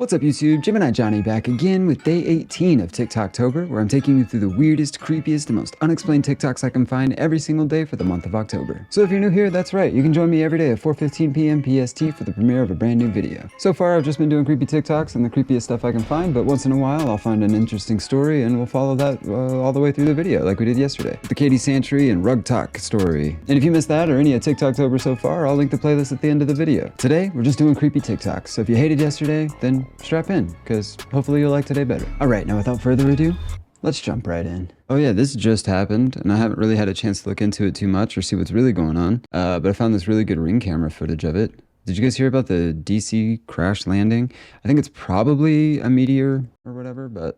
What's up YouTube, Gemini Johnny back again with day 18 of TikToktober, where I'm taking you through the weirdest, creepiest, and most unexplained TikToks I can find every single day for the month of October. So if you're new here, that's right, you can join me every day at 4:15 p.m. PST for the premiere of a brand new video. So far I've just been doing creepy TikToks and the creepiest stuff I can find, but once in a while I'll find an interesting story and we'll follow that all the way through the video like we did yesterday. The Katie Santry and Rug Talk story. And if you missed that or any of TikToktober so far, I'll link the playlist at the end of the video. Today, we're just doing creepy TikToks, so if you hated yesterday, then strap in, because hopefully you'll like today better. Alright, now without further ado, let's jump right in. Oh yeah, this just happened, and I haven't really had a chance to look into it too much or see what's really going on, but I found this really good Ring camera footage of it. Did you guys hear about the DC crash landing? I think it's probably a meteor or whatever, but...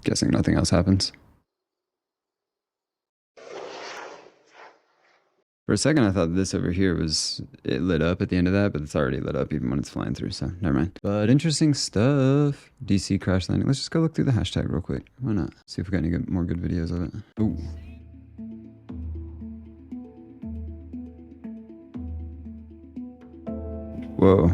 Guessing nothing else happens. For a second I thought this over here was, it lit up at the end of that, but it's already lit up even when it's flying through, so never mind. But interesting stuff. DC crash landing. Let's just go look through the hashtag real quick. Why not? See if we got any more good videos of it. Ooh. Whoa.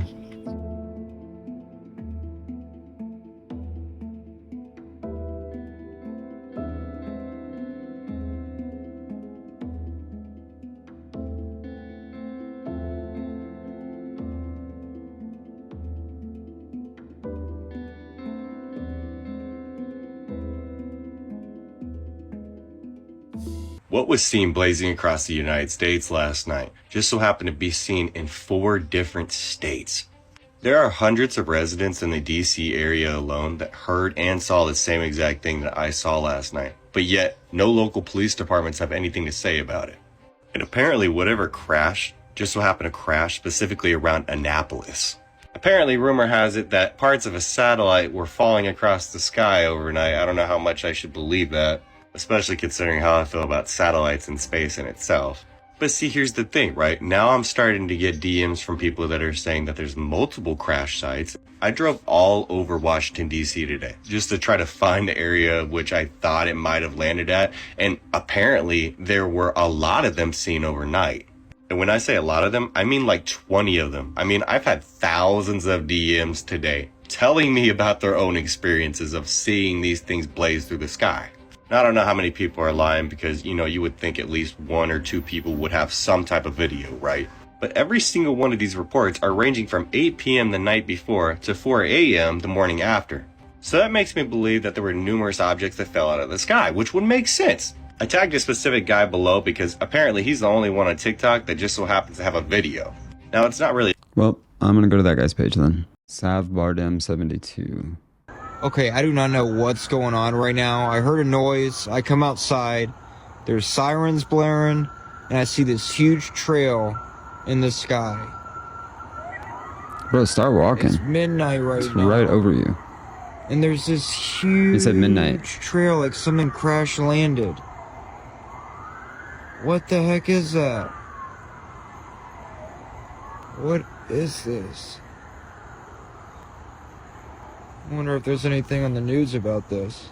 What was seen blazing across the United States last night just so happened to be seen in 4 different states. There are hundreds of residents in the DC area alone that heard and saw the same exact thing that I saw last night, but yet no local police departments have anything to say about it. And apparently whatever crashed just so happened to crash specifically around Annapolis. Apparently rumor has it that parts of a satellite were falling across the sky overnight. I don't know how much I should believe that, especially considering how I feel about satellites and space in itself. But see, here's the thing, right? Now I'm starting to get DMs from people that are saying that there's multiple crash sites. I drove all over Washington, D.C. today just to try to find the area which I thought it might have landed at. And apparently there were a lot of them seen overnight. And when I say a lot of them, I mean like 20 of them. I mean, I've had thousands of DMs today telling me about their own experiences of seeing these things blaze through the sky. Now, I don't know how many people are lying because, you know, you would think at least 1 or 2 people would have some type of video, right? But every single one of these reports are ranging from 8 p.m. the night before to 4 a.m. the morning after. So that makes me believe that there were numerous objects that fell out of the sky, which would make sense. I tagged a specific guy below because apparently he's the only one on TikTok that just so happens to have a video. Now, it's not really... Well, I'm gonna go to that guy's page then. Sav Bardem 72. Okay, I do not know what's going on right now. I heard a noise. I come outside. There's sirens blaring, and I see this huge trail in the sky. Bro, start walking. It's midnight right it's now. Right over you. And there's this huge He said midnight. Trail like something crash landed. What the heck is that? What is this? I wonder if there's anything on the news about this.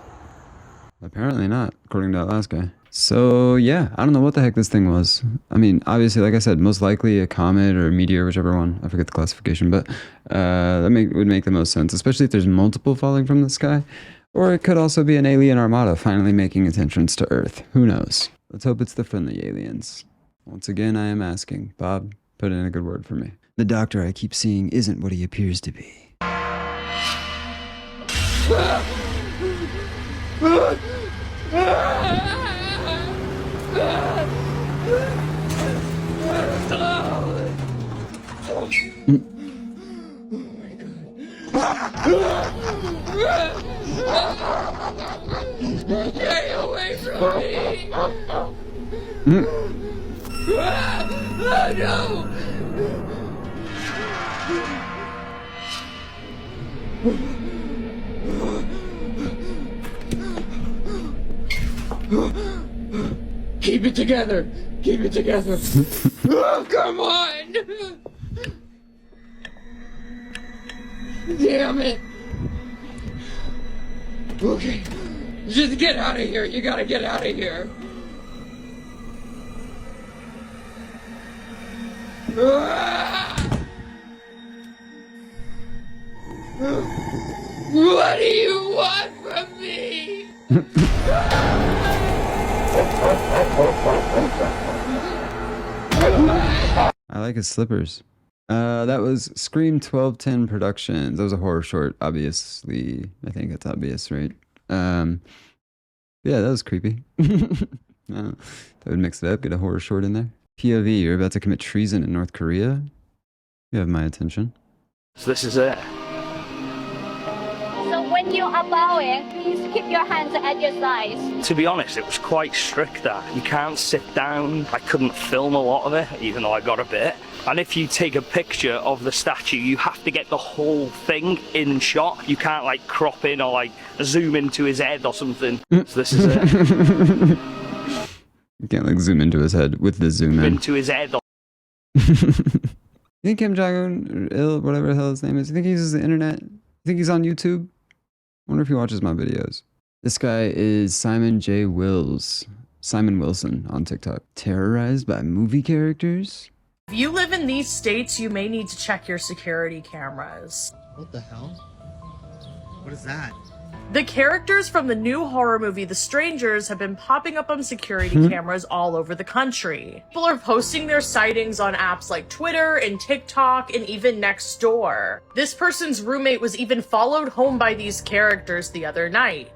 Apparently not, according to that last guy. So yeah, I don't know what the heck this thing was. I mean, obviously, like I said, most likely a comet or a meteor, whichever one. I forget the classification, but that would make the most sense, especially if there's multiple falling from the sky. Or it could also be an alien armada finally making its entrance to Earth. Who knows? Let's hope it's the friendly aliens. Once again, I am asking. Bob, put in a good word for me. The doctor I keep seeing isn't what he appears to be. Stay away from me! No! Keep it together! Keep it together! Oh, come on! Damn it. Okay. Just get out of here. You gotta get out of here. What do you want from me? I like his slippers. That was Scream 1210 Productions. That was a horror short, obviously. I think it's obvious, right? Yeah, that was creepy. That would mix it up, get a horror short in there. POV, you're about to commit treason in North Korea? You have my attention. So this is it. So when you are bowing, please keep your hands at your sides. To be honest, it was quite strict that you can't sit down. I couldn't film a lot of it, even though I got a bit. And if you take a picture of the statue, you have to get the whole thing in shot. You can't like crop in or like zoom into his head or something. So this is it. You can't like zoom into his head with the zoom in. Into his head. You think Kim Jong-un, or Il, whatever the hell his name is, you think he uses the internet? You think he's on YouTube? I wonder if he watches my videos. This guy is Simon Wilson on TikTok. Terrorized by movie characters? If you live in these states, you may need to check your security cameras. What the hell? What is that? The characters from the new horror movie The Strangers have been popping up on security cameras all over the country. People are posting their sightings on apps like Twitter and TikTok and even Nextdoor. This person's roommate was even followed home by these characters the other night.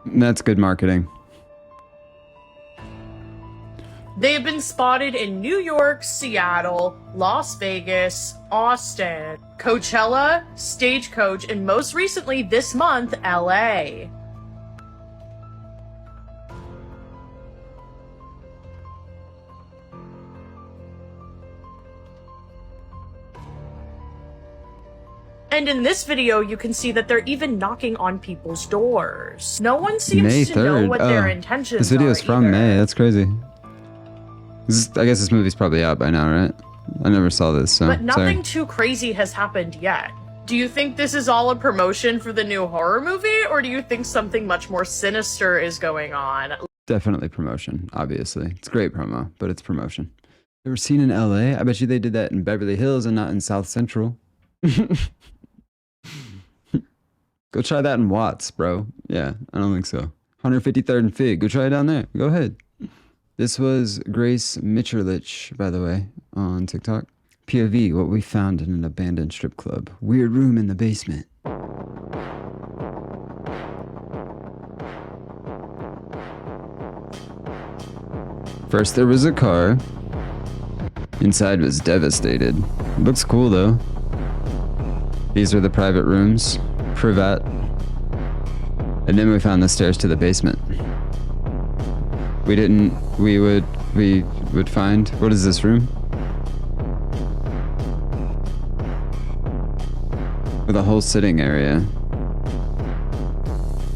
That's good marketing. They have been spotted in New York, Seattle, Las Vegas, Austin, Coachella, Stagecoach, and most recently this month, LA. And in this video, you can see that they're even knocking on people's doors. No one seems May to know 3rd. what their intentions are. This video is from either. May. That's crazy. I guess this movie's probably out by now, right? I never saw this, so But nothing sorry. too crazy has happened yet. Do you think this is all a promotion for the new horror movie, or do you think something much more sinister is going on? Definitely promotion, obviously. It's great promo, but it's promotion. They were seen in LA? I bet you they did that in Beverly Hills and not in South Central. Go try that in Watts, bro. Yeah, I don't think so. 153rd and Fig. Go try it down there. Go ahead. This was Grace Mitscherlich, by the way, on TikTok. POV, what we found in an abandoned strip club. Weird room in the basement. First there was a car. Inside was devastated. Looks cool though. These are the private rooms. Privat. And then we found the stairs to the basement. We would find, what is this room? With a whole sitting area.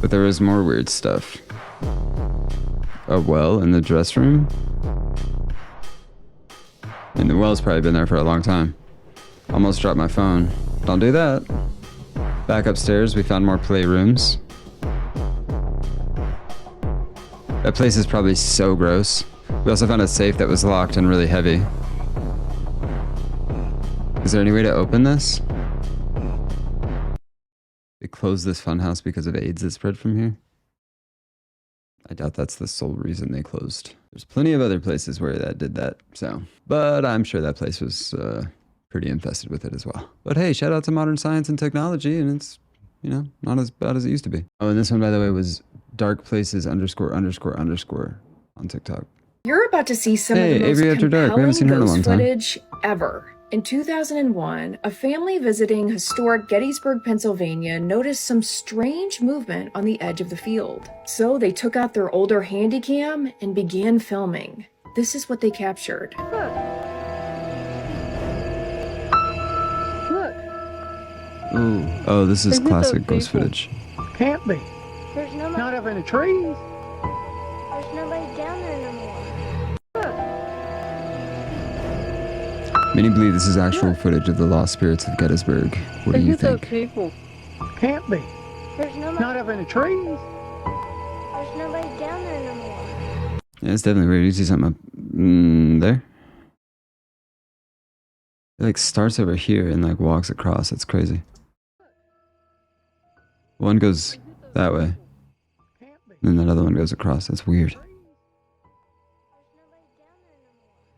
But there was more weird stuff. A well in the dress room? And the well's probably been there for a long time. Almost dropped my phone. Don't do that. Back upstairs, we found more playrooms. That place is probably so gross. We also found a safe that was locked and really heavy. Is there any way to open this? They closed this funhouse because of AIDS that spread from here? I doubt that's the sole reason they closed. There's plenty of other places where that did that, so. But I'm sure that place was pretty infested with it as well. But hey, shout out to modern science and technology, and it's, you know, not as bad as it used to be. Oh, and this one, by the way, was darkplaces _ on TikTok. You're about to see some Hey, of the most Avery After Dark. We haven't seen her in a long ghost time. footage ever. In 2001, a family visiting historic Gettysburg, Pennsylvania noticed some strange movement on the edge of the field. So they took out their older handycam and began filming. This is what they captured. Ooh. Oh, this is Isn't it classic those ghost people? footage. Can't be. There's nobody, Not up in the trees. there's nobody down there no more. Many believe this is actual footage of the lost spirits of Gettysburg. What do you think? People can't be. There's nobody. Not up in the trees. There's nobody down there no more. Yeah, it's definitely weird. You see something up there? It like starts over here and like walks across. It's crazy. One goes that way. And that other one goes across. That's weird.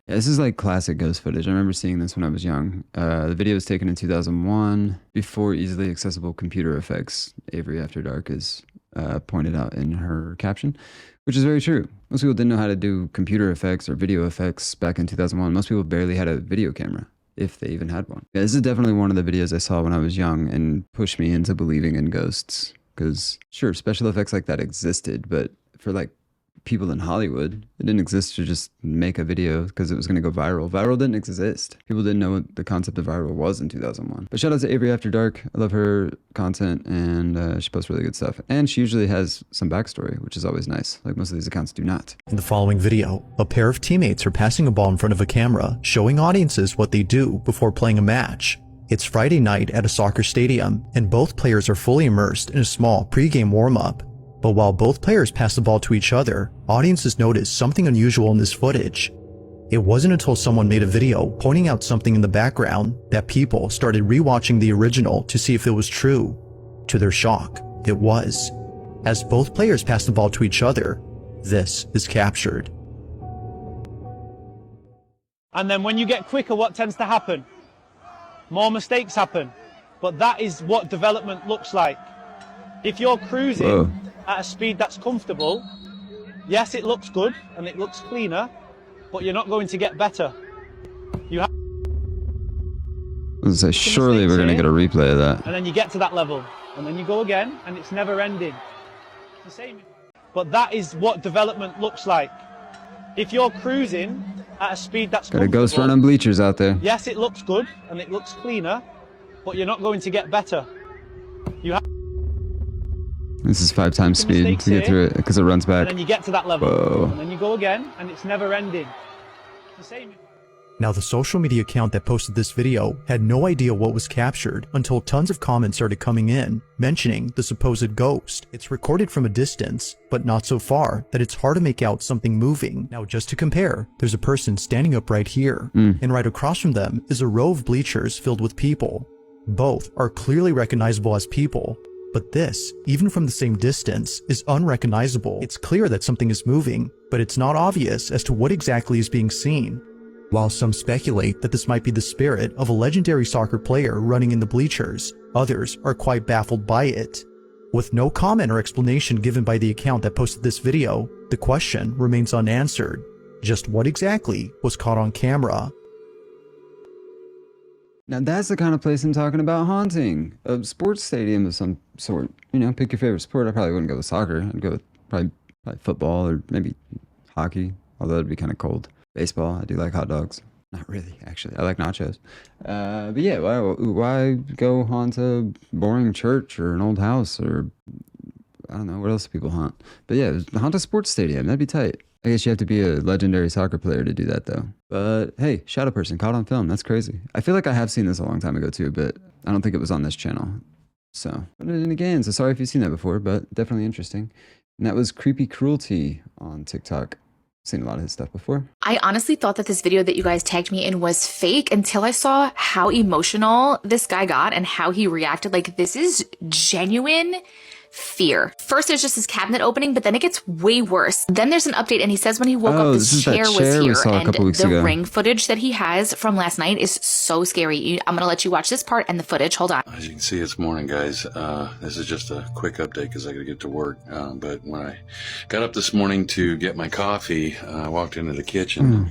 Yeah, this is like classic ghost footage. I remember seeing this when I was young. The video was taken in 2001 before easily accessible computer effects. Avery After Dark is pointed out in her caption, which is very true. Most people didn't know how to do computer effects or video effects back in 2001. Most people barely had a video camera, if they even had one. Yeah, this is definitely one of the videos I saw when I was young and pushed me into believing in ghosts. Because sure, special effects like that existed, but for like people in Hollywood, it didn't exist to just make a video because it was going to go viral. Viral didn't exist. People didn't know what the concept of viral was in 2001. But shout out to Avery After Dark. I love her content, and she posts really good stuff. And she usually has some backstory, which is always nice. Like most of these accounts do not. In the following video, a pair of teammates are passing a ball in front of a camera, showing audiences what they do before playing a match. It's Friday night at a soccer stadium, and both players are fully immersed in a small pre-game warm-up. But while both players pass the ball to each other, audiences notice something unusual in this footage. It wasn't until someone made a video pointing out something in the background that people started rewatching the original to see if it was true. To their shock, it was. As both players pass the ball to each other, this is captured. And then when you get quicker, what tends to happen? More mistakes happen. But that is what development looks like. If you're cruising at a speed that's comfortable, yes, it looks good and it looks cleaner, but you're not going to get better. You have I was gonna say, surely we're going to get a replay of that. and then you get to that level, and then you go again, and it's never ending. It's the same. But that is what development looks like. If you're cruising at a speed that's Got a ghost run on bleachers out there. yes, it looks good and it looks cleaner, but you're not going to get better. You have This is 5 times speed to get through it because it runs back. and then you get to that level, Whoa. and then you go again, and it's never ending. It's the same. Now, the social media account that posted this video had no idea what was captured until tons of comments started coming in, mentioning the supposed ghost. It's recorded from a distance, but not so far that it's hard to make out something moving. Now, just to compare, there's a person standing up right here, and right across from them is a row of bleachers filled with people. Both are clearly recognizable as people, but this, even from the same distance, is unrecognizable. It's clear that something is moving, but it's not obvious as to what exactly is being seen. While some speculate that this might be the spirit of a legendary soccer player running in the bleachers, others are quite baffled by it. With no comment or explanation given by the account that posted this video, the question remains unanswered. Just what exactly was caught on camera? Now that's the kind of place I'm talking about haunting. A sports stadium of some sort. You know, pick your favorite sport. I probably wouldn't go with soccer. I'd go with probably football or maybe hockey, although it'd be kind of cold. Baseball, I do like hot dogs. Not really, actually. I like nachos. But yeah, why go haunt a boring church or an old house or I don't know, what else do people haunt? But yeah, haunt a sports stadium. That'd be tight. I guess you have to be a legendary soccer player to do that though. But hey, shadow person caught on film. That's crazy. I feel like I have seen this a long time ago too, but I don't think it was on this channel. So, but then again, so sorry if you've seen that before, but definitely interesting. And that was Creepy Cruelty on TikTok. Seen a lot of his stuff before. I honestly thought that this video that you guys tagged me in was fake until I saw how emotional this guy got and how he reacted. Like, this is genuine fear. First, there's just his cabinet opening, but then it gets way worse. Then there's an update, and he says when he woke up, this chair was here, and the ring footage that he has from last night is so scary. I'm gonna let you watch this part and the footage. Hold on. As you can see, it's morning, guys. This is just a quick update because I gotta get to work. But when I got up this morning to get my coffee, I walked into the kitchen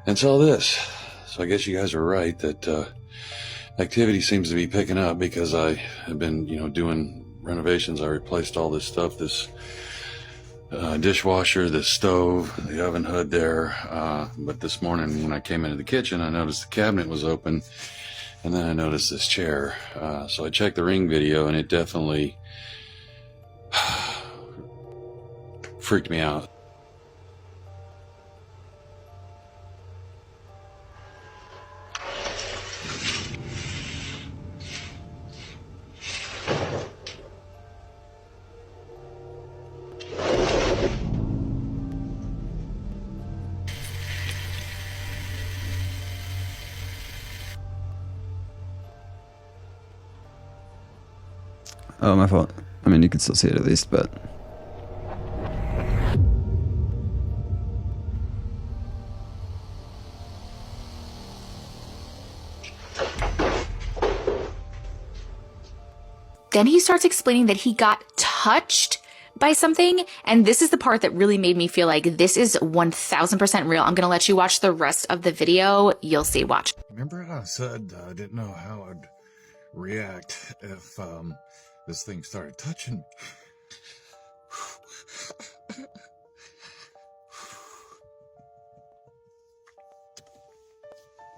and saw this. So I guess you guys are right that activity seems to be picking up because I have been, doing renovations. I replaced all this stuff, this dishwasher, this stove, the oven hood there. But this morning when I came into the kitchen, I noticed the cabinet was open, and then I noticed this chair. So I checked the Ring video, and it definitely freaked me out. Oh, my fault. I mean, you can still see it at least, but... Then he starts explaining that he got touched by something, and this is the part that really made me feel like this is 1000% real. I'm gonna let you watch the rest of the video. You'll see. Watch. Remember how I said I didn't know how I'd react if this thing started touching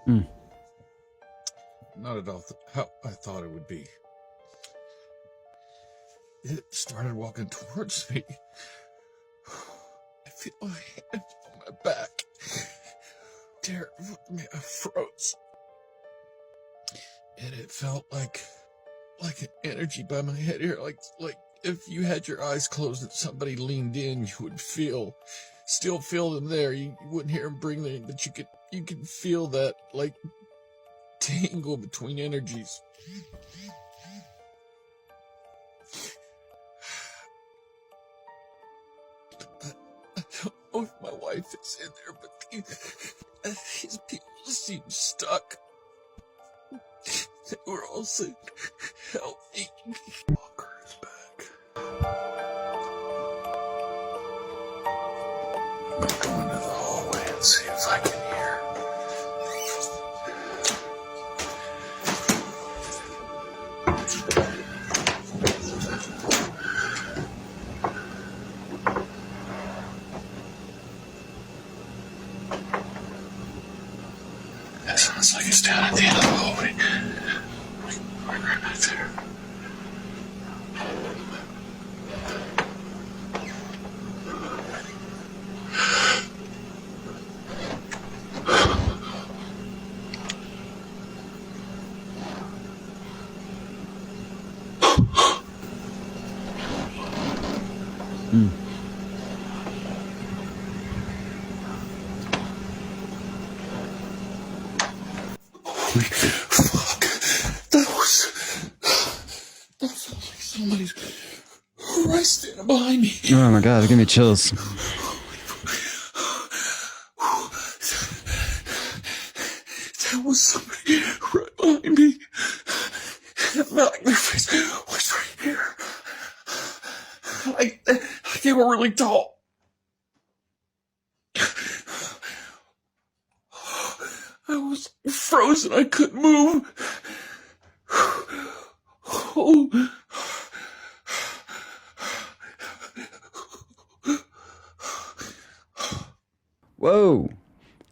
me? Not at all how I thought it would be. It started walking towards me. I feel my hand on my back. There, I froze. And it felt like an energy by my head here, like if you had your eyes closed and somebody leaned in, you would still feel them there. You wouldn't hear them breathing, but you could feel that like tangle between energies. I don't know if my wife is in there, but these people seem stuck. They were all saying, help me. Walker is back. I'm gonna go into the hallway and see if I can hear. That sounds like it's down at the end of the hallway. Right back there. Holy fuck. That felt like somebody's right standing behind me. Oh my god, give me chills. That was somebody right behind me. It felt like their face was right here. Like they were really tall. I was frozen. I couldn't move. Oh. Whoa.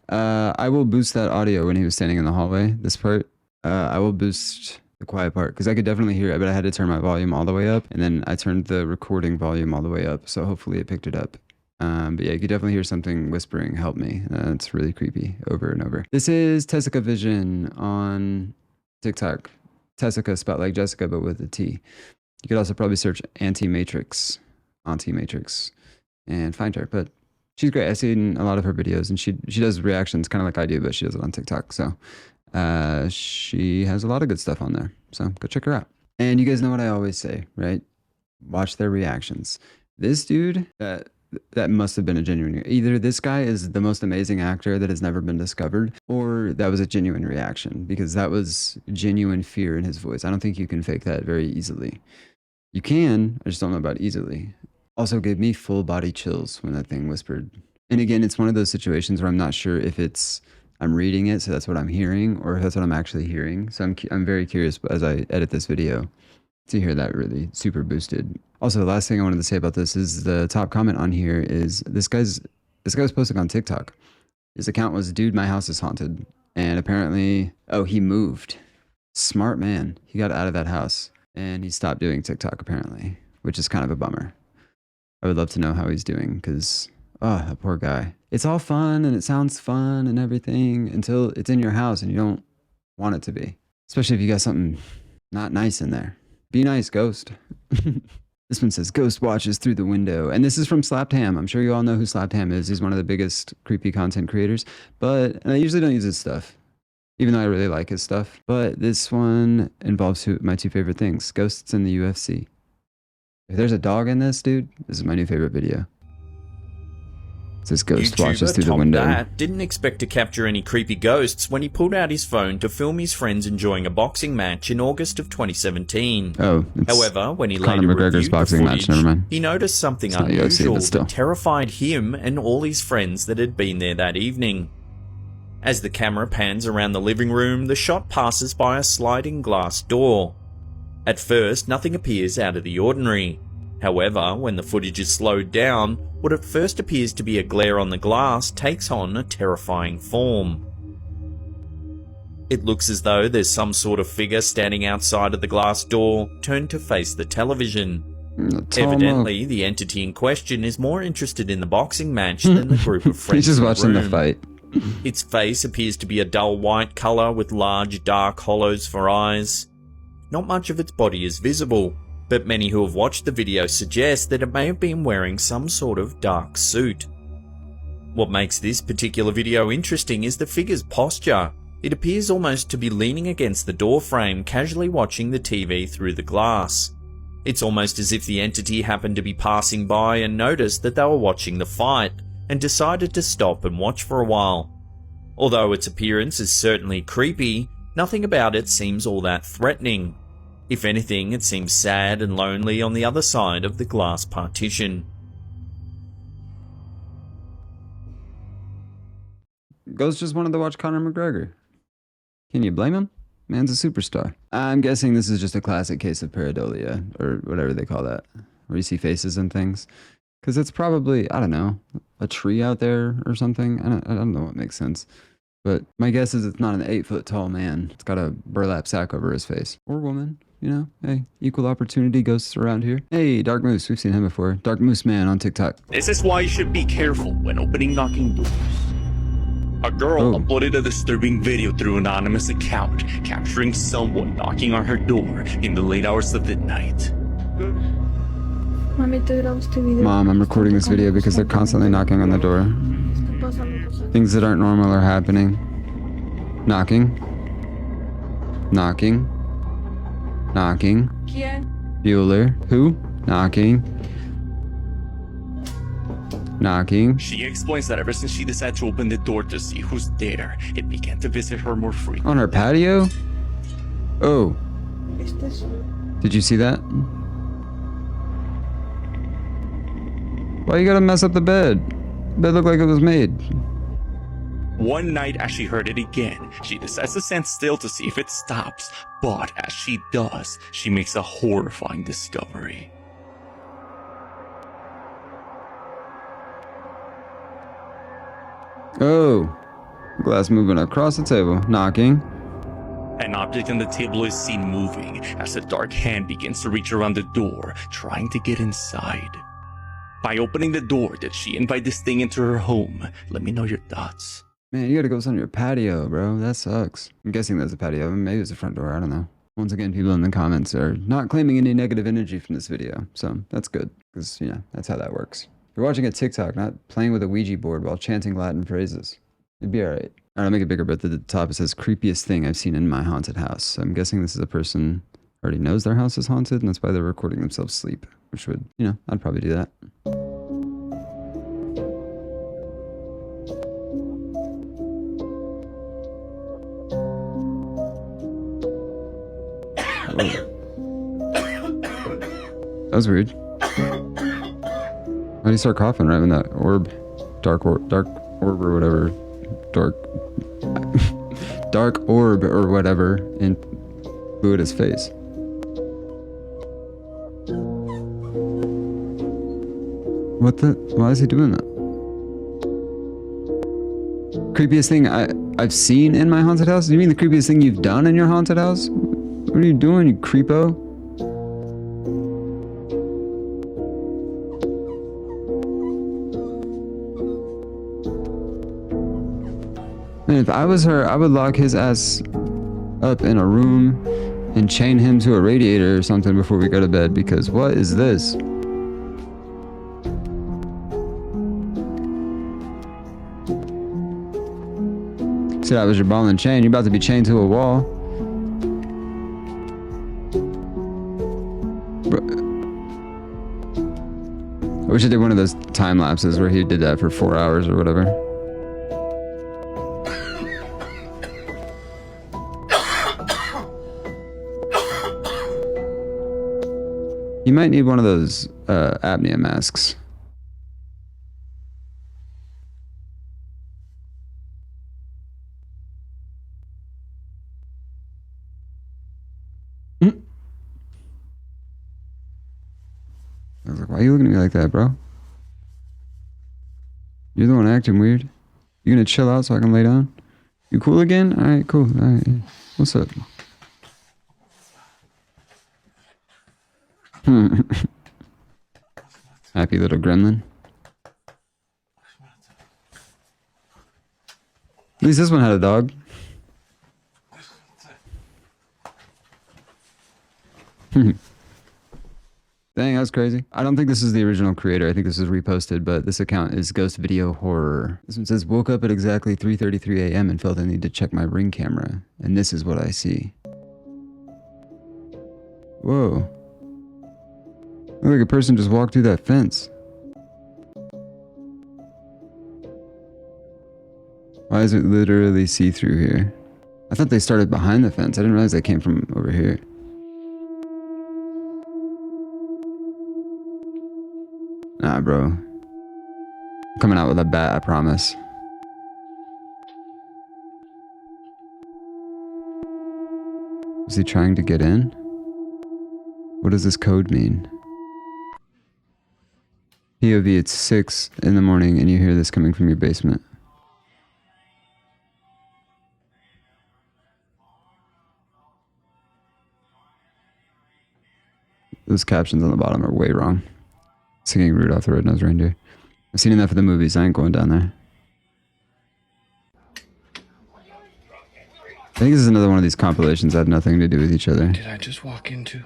I will boost that audio when he was standing in the hallway, this part. I will boost the quiet part, because I could definitely hear it, but I had to turn my volume all the way up, and then I turned the recording volume all the way up, so hopefully it picked it up. But yeah, you could definitely hear something whispering, help me. It's really creepy, over and over. This is Tessica Vision on TikTok. Tessica, spelled like Jessica, but with a T. You could also probably search Anti-Matrix, and find her, but she's great. I've seen a lot of her videos, and she does reactions kind of like I do, but she does it on TikTok. So she has a lot of good stuff on there. So go check her out. And you guys know what I always say, right? Watch their reactions. This dude, that must have been a genuine. Either this guy is the most amazing actor that has never been discovered, or that was a genuine reaction, because that was genuine fear in his voice. I don't think you can fake that very easily. You can, I just don't know about easily. Also gave me full body chills when that thing whispered. And again, it's one of those situations where I'm not sure if I'm reading it, so that's what I'm hearing, or if that's what I'm actually hearing. So I'm very curious as I edit this video to hear that really super boosted. Also, the last thing I wanted to say about this is the top comment on here is this guy was posting on TikTok. His account was, dude, my house is haunted. And apparently, oh, he moved. Smart man. He got out of that house and he stopped doing TikTok apparently, which is kind of a bummer. I would love to know how he's doing, because, oh, that poor guy. It's all fun and it sounds fun and everything until it's in your house and you don't want it to be. Especially if you got something not nice in there. Be nice, ghost. This one says, ghost watches through the window. And this is from Slapped Ham. I'm sure you all know who Slapped Ham is. He's one of the biggest creepy content creators. And I usually don't use his stuff, even though I really like his stuff. But this one involves my two favorite things, ghosts and the UFC. If there's a dog in this, dude, this is my new favorite video. This ghost watches through the Tom window. Dat didn't expect to capture any creepy ghosts when he pulled out his phone to film his friends enjoying a boxing match in August of 2017. Oh, it's however, when he Conor later McGregor's reviewed boxing the match, footage, never mind. he noticed something It's not UFC, unusual but still. that terrified him and all his friends that had been there that evening. As the camera pans around the living room, the shot passes by a sliding glass door. At first, nothing appears out of the ordinary. However, when the footage is slowed down, what at first appears to be a glare on the glass takes on a terrifying form. It looks as though there's some sort of figure standing outside of the glass door, turned to face the television. Evidently, the entity in question is more interested in the boxing match than the group of friends. He's just in the watching the room. fight. Its face appears to be a dull white colour with large dark hollows for eyes. Not much of its body is visible, but many who have watched the video suggest that it may have been wearing some sort of dark suit. What makes this particular video interesting is the figure's posture. It appears almost to be leaning against the door frame, casually watching the TV through the glass. It's almost as if the entity happened to be passing by and noticed that they were watching the fight, and decided to stop and watch for a while. Although its appearance is certainly creepy, nothing about it seems all that threatening. If anything, it seems sad and lonely on the other side of the glass partition. Ghost just wanted to watch Conor McGregor. Can you blame him? Man's a superstar. I'm guessing this is just a classic case of pareidolia, or whatever they call that, where you see faces and things. Because it's probably, I don't know, a tree out there or something. I don't know what makes sense. But my guess is it's not an 8-foot tall man. It's got a burlap sack over his face. Or woman, you know? Hey, equal opportunity ghosts around here. Hey, Dark Moose, we've seen him before. Dark Moose Man on TikTok. This is why you should be careful when opening knocking doors. A girl uploaded a disturbing video through an anonymous account, capturing someone knocking on her door in the late hours of the night. Mom, I'm recording this video because they're constantly knocking on the door. Things that aren't normal are happening. Knocking. Knocking. Knocking. Bueller. Who? Knocking. Knocking. She explains that ever since she decided to open the door to see who's there, it began to visit her more frequently. On her patio? Oh. Did you see that? Why you gotta mess up the bed? Bed looked like it was made. One night, as she heard it again, she decides to stand still to see if it stops. But as she does, she makes a horrifying discovery. Oh. Glass moving across the table. Knocking. An object on the table is seen moving as a dark hand begins to reach around the door, trying to get inside. By opening the door, did she invite this thing into her home? Let me know your thoughts. Man, you gotta go sit on your patio, bro. That sucks. I'm guessing there's a patio. Maybe it's a front door. I don't know. Once again, people in the comments are not claiming any negative energy from this video. So that's good. Because, you know, that's how that works. You're watching a TikTok, not playing with a Ouija board while chanting Latin phrases. It'd be alright. Alright, I'll make it bigger, but at the top it says, creepiest thing I've seen in my haunted house. So I'm guessing this is a person who already knows their house is haunted, and that's why they're recording themselves sleep. Which would, you know, I'd probably do that. That was weird. Why do you start coughing right when that orb, dark orb or whatever, dark orb or whatever, blew at his face? What the? Why is he doing that? Creepiest thing I've seen in my haunted house? Do you mean the creepiest thing you've done in your haunted house? What are you doing, you creepo? Man, if I was her, I would lock his ass up in a room and chain him to a radiator or something before we go to bed, because what is this? See, that was your ball and chain. You're about to be chained to a wall. wish I did one of those time lapses where he did that for 4 hours or whatever. You might need one of those apnea masks. I was like, why are you looking at me like that, bro? You're the one acting weird. You gonna chill out so I can lay down? You cool again? Alright, cool. Alright. What's up? Happy little gremlin. At least this one had a dog. Dang, that was crazy. I don't think this is the original creator. I think this was reposted, but this account is Ghost Video Horror. This one says, woke up at exactly 3:33 a.m. and felt the need to check my Ring camera. And this is what I see. Whoa. Looked like a person just walked through that fence. Why is it literally see-through here? I thought they started behind the fence. I didn't realize they came from over here. Nah, bro. I'm coming out with a bat, I promise. Is he trying to get in? What does this code mean? POV, it's 6 in the morning and you hear this coming from your basement. Those captions on the bottom are way wrong. Singing Rudolph the Red-Nosed Reindeer. I've seen enough of the movies, I ain't going down there. I think this is another one of these compilations that have nothing to do with each other. Did I just walk into?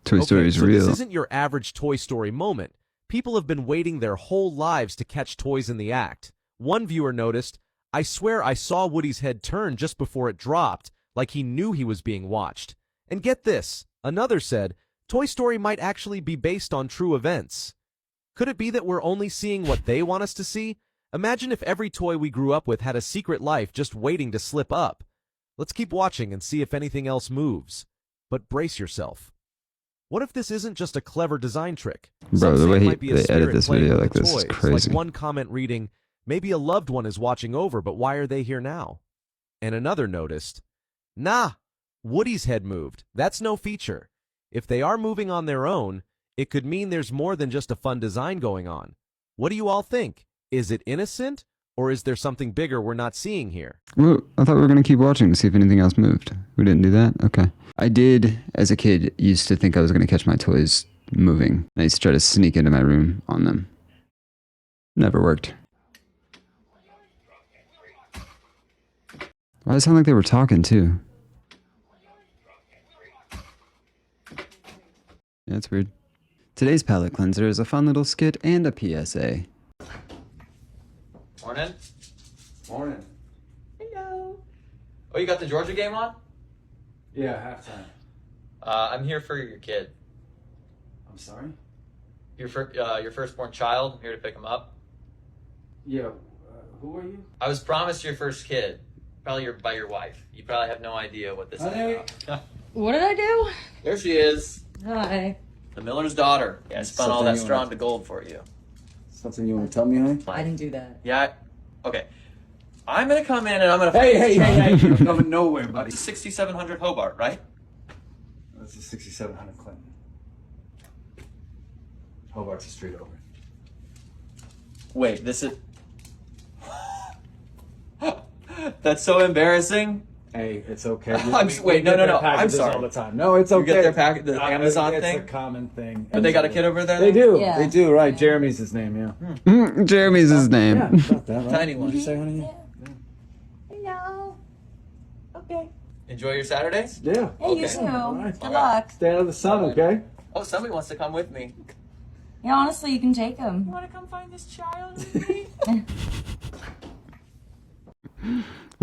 Toy Story is real. This isn't your average Toy Story moment. People have been waiting their whole lives to catch toys in the act. One viewer noticed, I swear I saw Woody's head turn just before it dropped, like he knew he was being watched. And get this, another said, Toy Story might actually be based on true events. Could it be that we're only seeing what they want us to see? Imagine if every toy we grew up with had a secret life just waiting to slip up. Let's keep watching and see if anything else moves. But brace yourself. What if this isn't just a clever design trick? Bro, the way they edit this video like this is crazy. Like one comment reading, maybe a loved one is watching over, but why are they here now? And another noticed, nah, Woody's head moved. That's no feature. If they are moving on their own, it could mean there's more than just a fun design going on. What do you all think? Is it innocent, or is there something bigger we're not seeing here? Well, I thought we were going to keep watching to see if anything else moved. We didn't do that? Okay. I did, as a kid, used to think I was going to catch my toys moving. I used to try to sneak into my room on them. Never worked. Why does it sound like they were talking, too? Yeah, that's weird. Today's palette cleanser is a fun little skit and a PSA. Morning. Morning. Hello. Oh, you got the Georgia game on? Yeah, halftime. I'm here for your kid. I'm sorry? Your firstborn child. I'm here to pick him up. Yeah, who are you? I was promised your first kid. Probably by your wife. You probably have no idea what this is about. What did I do? There she is. Hi. The miller's daughter. Yeah, I spun all that straw into gold for you. Something you want to tell me, honey? I didn't do that. Yeah. Okay. I'm gonna come in and I'm gonna. Hey! You're going nowhere, buddy. It's 6700 Hobart, right? That's a 6700 Clinton. Hobart's a street over. Wait, this is. That's so embarrassing. Hey, it's okay. Wait, no. I'm sorry. All the time. No, it's okay. You get their the Amazon thing? It's a common thing. But they got a kid over there? They do. Yeah. They do, right. Jeremy's his name, yeah. Jeremy's his name. Yeah, about that, right? Tiny one. What'd you say, honey? Hello. Okay. Enjoy your Saturday? Yeah. Hey, you too. Good luck. Stay out of the sun, okay? Oh, somebody wants to come with me. Yeah, honestly, you can take him. You want to come find this child?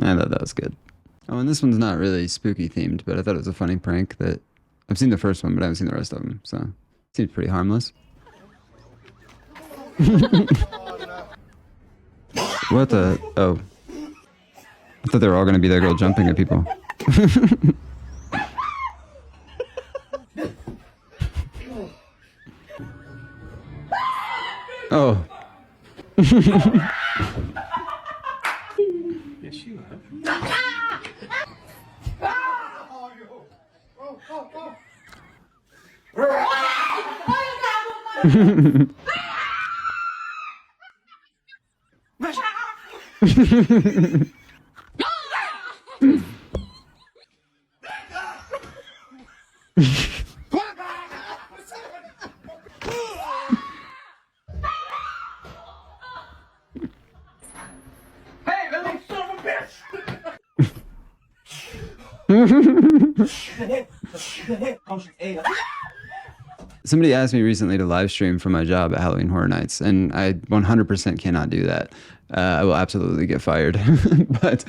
I thought that was good. Oh, and this one's not really spooky themed, but I thought it was a funny prank that... I've seen the first one, but I haven't seen the rest of them, so... It seems pretty harmless. What the? Oh. I thought they were all gonna be that girl jumping at people. Oh. Yes, you have. Hey, little son of a bitch! Somebody asked me recently to live stream from my job at Halloween Horror Nights, and I 100% cannot do that. I will absolutely get fired. But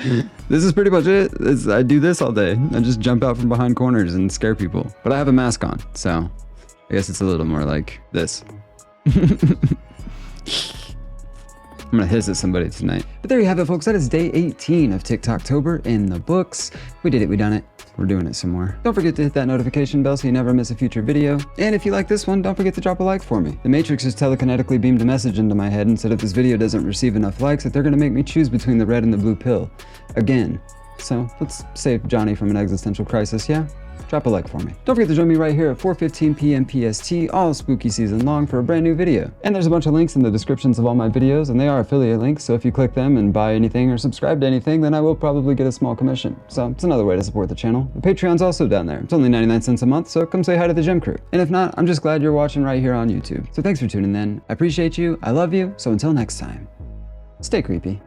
this is pretty much it. I do this all day. I just jump out from behind corners and scare people. But I have a mask on, so I guess it's a little more like this. I'm gonna hiss at somebody tonight. But there you have it, folks. That is day 18 of TikToktober in the books. We did it, we done it. We're doing it some more. Don't forget to hit that notification bell so you never miss a future video. And if you like this one, don't forget to drop a like for me. The Matrix has telekinetically beamed a message into my head and said if this video doesn't receive enough likes that they're gonna make me choose between the red and the blue pill. Again. So let's save Johnny from an existential crisis, yeah? Drop a like for me. Don't forget to join me right here at 4:15 p.m. PST all spooky season long for a brand new video. And there's a bunch of links in the descriptions of all my videos, and they are affiliate links, so if you click them and buy anything or subscribe to anything, then I will probably get a small commission. So it's another way to support the channel. The Patreon's also down there. It's only 99 cents a month, so come say hi to the Gem Crew. And if not, I'm just glad you're watching right here on YouTube. So thanks for tuning in. I appreciate you, I love you, so until next time, stay creepy.